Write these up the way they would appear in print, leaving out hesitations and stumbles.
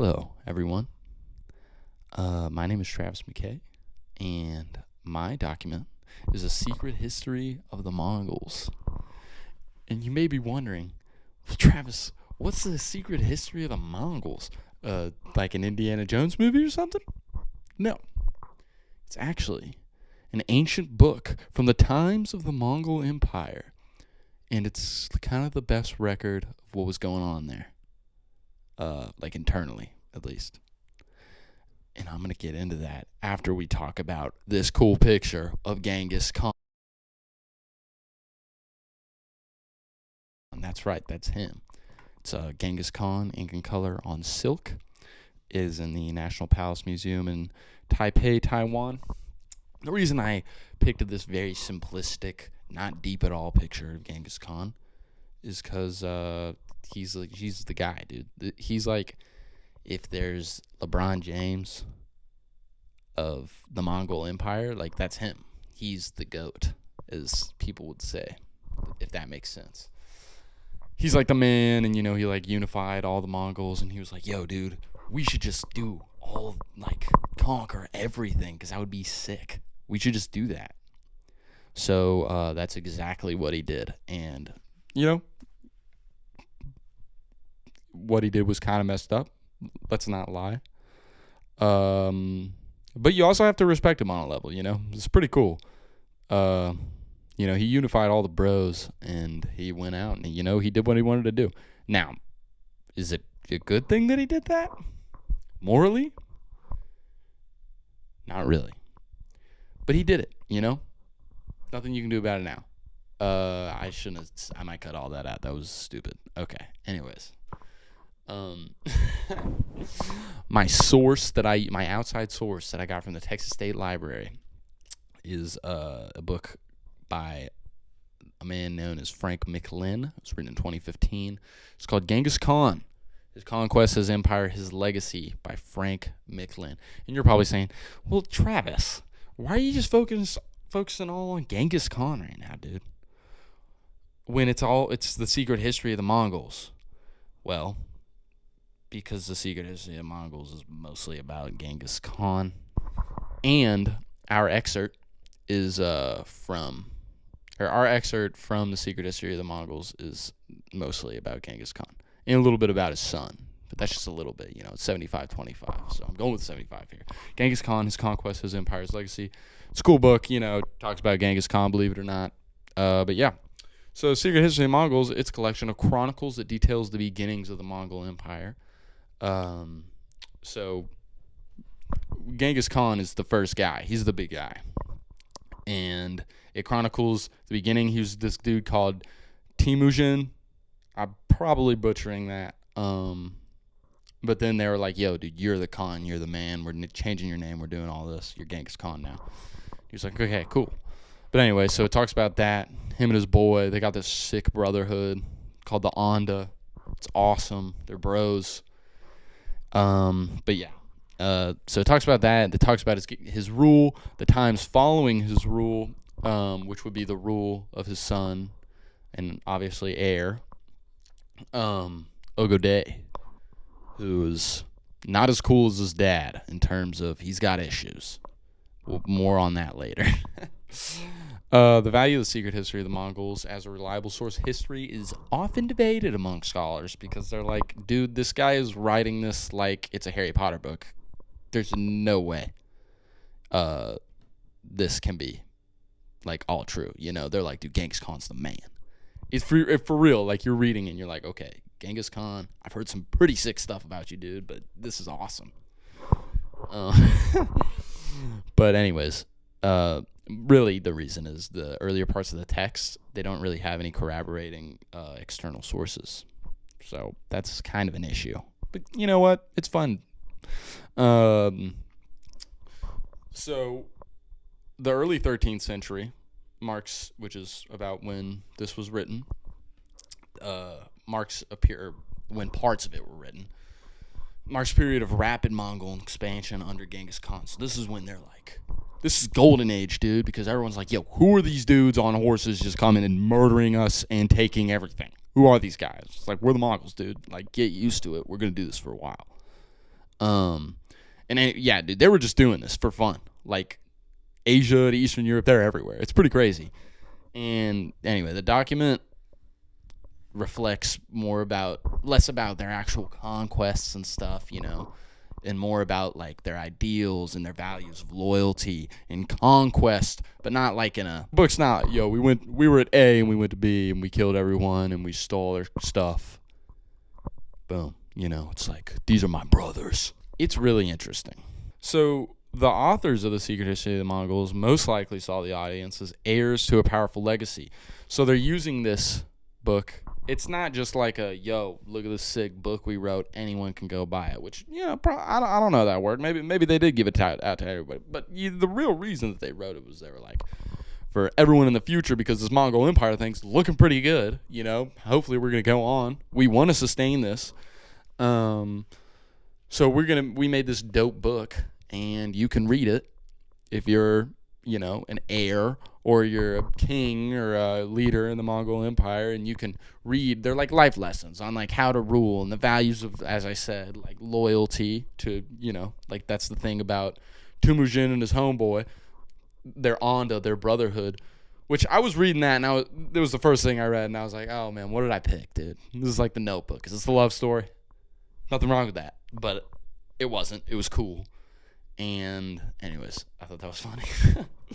Hello, everyone. My name is Travis McKay, and my document is a secret history of the Mongols. And you may be wondering, well, Travis, what's the secret history of the Mongols? Like an Indiana Jones movie or something? No, it's actually an ancient book from the times of the Mongol Empire, and it's kind of the best record of what was going on there, like internally, at least. And I'm going to get into that after we talk about this cool picture of Genghis Khan. That's right, that's him. It's Genghis Khan, ink and color on silk. It is in the National Palace Museum in Taipei, Taiwan. The reason I picked this very simplistic, not deep at all picture of Genghis Khan is because he's the guy, dude. He's like, if there's LeBron James of the Mongol Empire, like that's him. He's the GOAT, as people would say, if that makes sense. He's like the man, and he like unified all the Mongols, and he was like, yo, dude, we should just do all, like, conquer everything, because that would be sick. We should just do that. So that's exactly what he did, and what he did was kind of messed up. Let's not lie. But you also have to respect him on a level, It's pretty cool. He unified all the bros, and he went out, and, he did what he wanted to do. Now, is it a good thing that he did that? Morally? Not really. But he did it, Nothing you can do about it now. I might cut all that out. That was stupid. Okay. Anyways. My outside source that I got from the Texas State Library is a book by a man known as Frank McLin. It was written in 2015. It's called Genghis Khan: His Conquest, His Empire, His Legacy by Frank McLin. And you're probably saying, well, Travis, why are you just focusing all on Genghis Khan right now, dude? When it's the secret history of the Mongols. Well, because the secret history of the Mongols is mostly about Genghis Khan. And our excerpt from the secret history of the Mongols is mostly about Genghis Khan. And a little bit about his son. But that's just a little bit, it's 75-25. So I'm going with 75 here. Genghis Khan: His Conquest, His Empire, His Legacy. It's a cool book, talks about Genghis Khan, believe it or not. But yeah. So Secret History of the Mongols, it's a collection of chronicles that details the beginnings of the Mongol Empire. So Genghis Khan is the first guy. He's the big guy. And it chronicles the beginning. He was this dude called Temujin. I'm probably butchering that. But then they were like, yo, dude, you're the Khan. You're the man. We're changing your name. We're doing all this. You're Genghis Khan now. He was like, okay, cool. But anyway, so it talks about that. Him and his boy, they got this sick brotherhood called the Onda. It's awesome. They're bros. But yeah. So it talks about that. It talks about his rule, the times following his rule, which would be the rule of his son and obviously heir, Ogode, who's not as cool as his dad in terms of he's got issues. More on that later. The value of the secret history of the Mongols as a reliable source of history is often debated among scholars because they're like, dude, this guy is writing this like it's a Harry Potter book. There's no way this can be like all true. They're like, dude, Genghis Khan's the man. It's for real. Like, you're reading and you're like, okay, Genghis Khan, I've heard some pretty sick stuff about you, dude, but this is awesome. But anyways, really the reason is the earlier parts of the text, they don't really have any corroborating external sources. So that's kind of an issue. But you know what? It's fun. So the early 13th century marks, which is about when this was written, when parts of it were written, marks a period of rapid Mongol expansion under Genghis Khan. So this is when they're like, this is golden age, dude, because everyone's like, yo, who are these dudes on horses just coming and murdering us and taking everything? Who are these guys? It's like, we're the Mongols, dude. Like, get used to it. We're going to do this for a while. And yeah, dude, they were just doing this for fun. Like Asia to Eastern Europe, they're everywhere. It's pretty crazy. And anyway, the document reflects less about their actual conquests and stuff, and more about like their ideals and their values of loyalty and conquest, but not like in a book's not, we were at A and we went to B and we killed everyone and we stole their stuff. Boom. It's like, these are my brothers. It's really interesting. So the authors of The Secret History of the Mongols most likely saw the audience as heirs to a powerful legacy. So they're using this book. It's not just like look at this sick book we wrote, anyone can go buy it, which, I don't know that word. Maybe they did give it out to everybody. But the real reason that they wrote it was they were like, for everyone in the future, because this Mongol Empire thing's looking pretty good, hopefully we're going to go on. We want to sustain this. So we made this dope book, and you can read it if you're, an heir or you're a king or a leader in the Mongol Empire, and you can read, they're like life lessons on like how to rule and the values of, as I said, like loyalty to, like that's the thing about Temujin and his homeboy, their Onda, their brotherhood, which I was reading that, and it was the first thing I read, and I was like, oh man, what did I pick, dude? This is like The Notebook. Is this the love story? Nothing wrong with that, but it wasn't. It was cool. And anyways, I thought that was funny.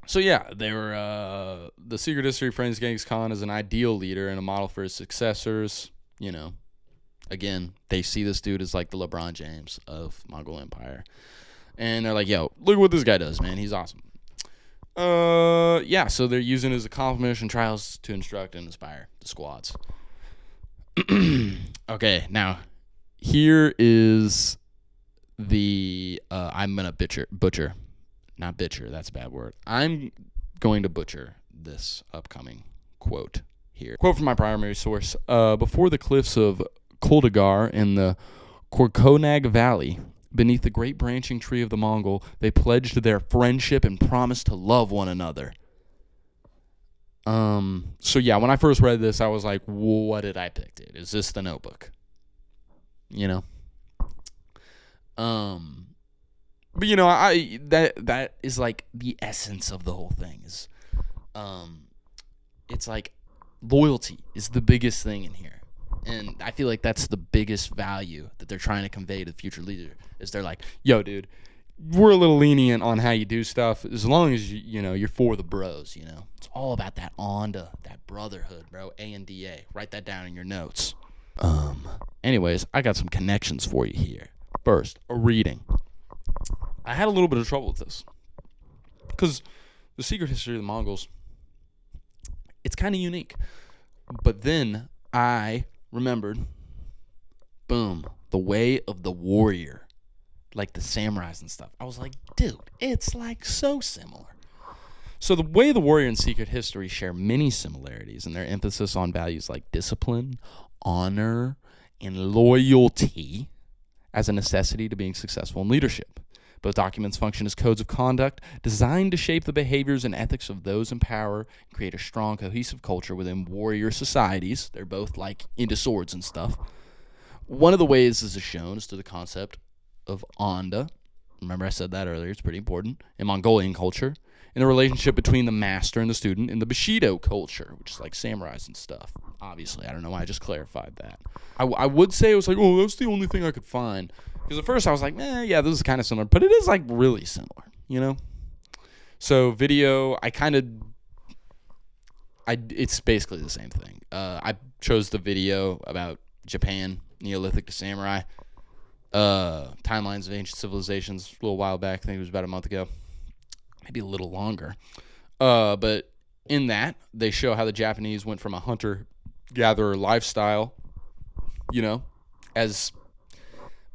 So yeah, they were the Secret History frames Genghis Khan as an ideal leader and a model for his successors. Again, they see this dude as like the LeBron James of Mongol Empire, and they're like, "Yo, look what this guy does, man. He's awesome." Yeah. So they're using his accomplishments and trials to instruct and inspire the squads. Okay, now here is the I'm gonna butcher, not bitcher. That's a bad word. I'm going to butcher this upcoming quote here. Quote from my primary source: before the cliffs of Koldagar in the Korkonag Valley, beneath the great branching tree of the Mongol, they pledged their friendship and promised to love one another. So yeah, when I first read this, I was like, what did I pick, dude? Is this The Notebook? But I that is like the essence of the whole thing is, it's like loyalty is the biggest thing in here. And I feel like that's the biggest value that they're trying to convey to the future leader is they're like, yo, dude, we're a little lenient on how you do stuff as long as you're for the bros, It's all about that Onda, that brotherhood, bro. A-N-D-A. Write that down in your notes. Anyways, I got some connections for you here. First, a reading. I had a little bit of trouble with this because The Secret History of the Mongols, it's kind of unique. But then I remembered, boom, The Way of the Warrior, like the samurais and stuff. I was like, dude, it's like so similar. So The Way of the Warrior and Secret History share many similarities in their emphasis on values like discipline, honor, and loyalty as a necessity to being successful in leadership. Both documents function as codes of conduct designed to shape the behaviors and ethics of those in power and create a strong, cohesive culture within warrior societies. They're both like into swords and stuff. One of the ways this is shown is through the concept of Onda. Remember I said that earlier, it's pretty important. In Mongolian culture, in the relationship between the master and the student in the Bushido culture, which is like samurais and stuff. Obviously, I don't know why I just clarified that. I would say it was like, oh, that's the only thing I could find. Because at first I was like, yeah, this is kind of similar. But it is like really similar, So video, it's basically the same thing. I chose the video about Japan, Neolithic to samurai. Timelines of ancient civilizations a little while back. I think it was about a month ago. Maybe a little longer. But in that, they show how the Japanese went from a hunter-gatherer lifestyle, as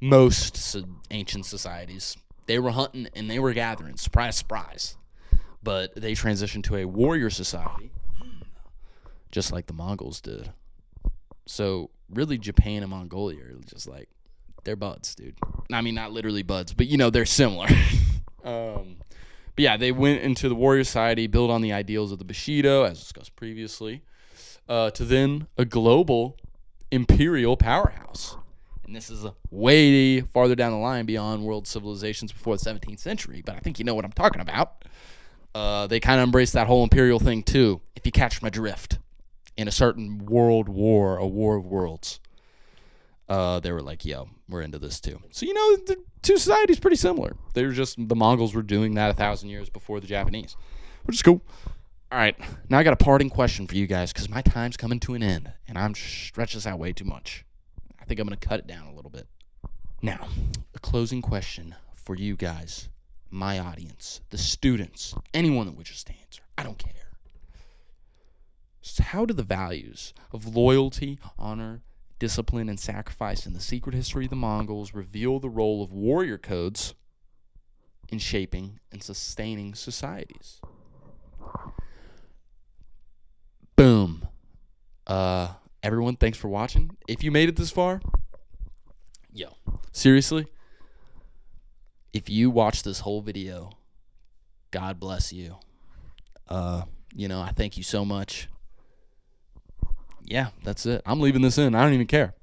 most ancient societies. They were hunting and they were gathering. Surprise, surprise. But they transitioned to a warrior society, just like the Mongols did. So, really, Japan and Mongolia are just like, they're buds, dude. I mean, not literally buds, but, they're similar. But yeah, they went into the warrior society, built on the ideals of the Bushido, as discussed previously, to then a global imperial powerhouse. And this is way farther down the line beyond world civilizations before the 17th century, but I think you know what I'm talking about. They kind of embraced that whole imperial thing too, if you catch my drift. In a certain world war, a war of worlds, they were like, yo, we're into this too. So, the two societies pretty similar. They're just, the Mongols were doing that 1,000 years before the Japanese, which is cool. All right, now I got a parting question for you guys because my time's coming to an end, and I'm stretched this out way too much. I think I'm going to cut it down a little bit. Now, a closing question for you guys, my audience, the students, anyone that wishes to answer. I don't care. So how do the values of loyalty, honor, discipline, and sacrifice in the secret history of the Mongols reveal the role of warrior codes in shaping and sustaining societies? Boom. Everyone, thanks for watching. If you made it this far, yo, seriously, if you watched this whole video, God bless you. I thank you so much. Yeah, that's it. I'm leaving this in. I don't even care.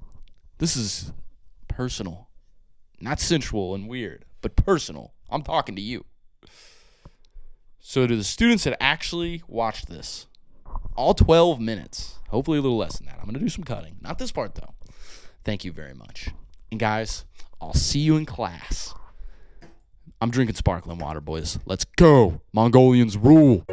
This is personal. Not sensual and weird, but personal. I'm talking to you. So to the students that actually watched this, all 12 minutes, hopefully a little less than that. I'm going to do some cutting. Not this part, though. Thank you very much. And guys, I'll see you in class. I'm drinking sparkling water, boys. Let's go. Mongolians rule.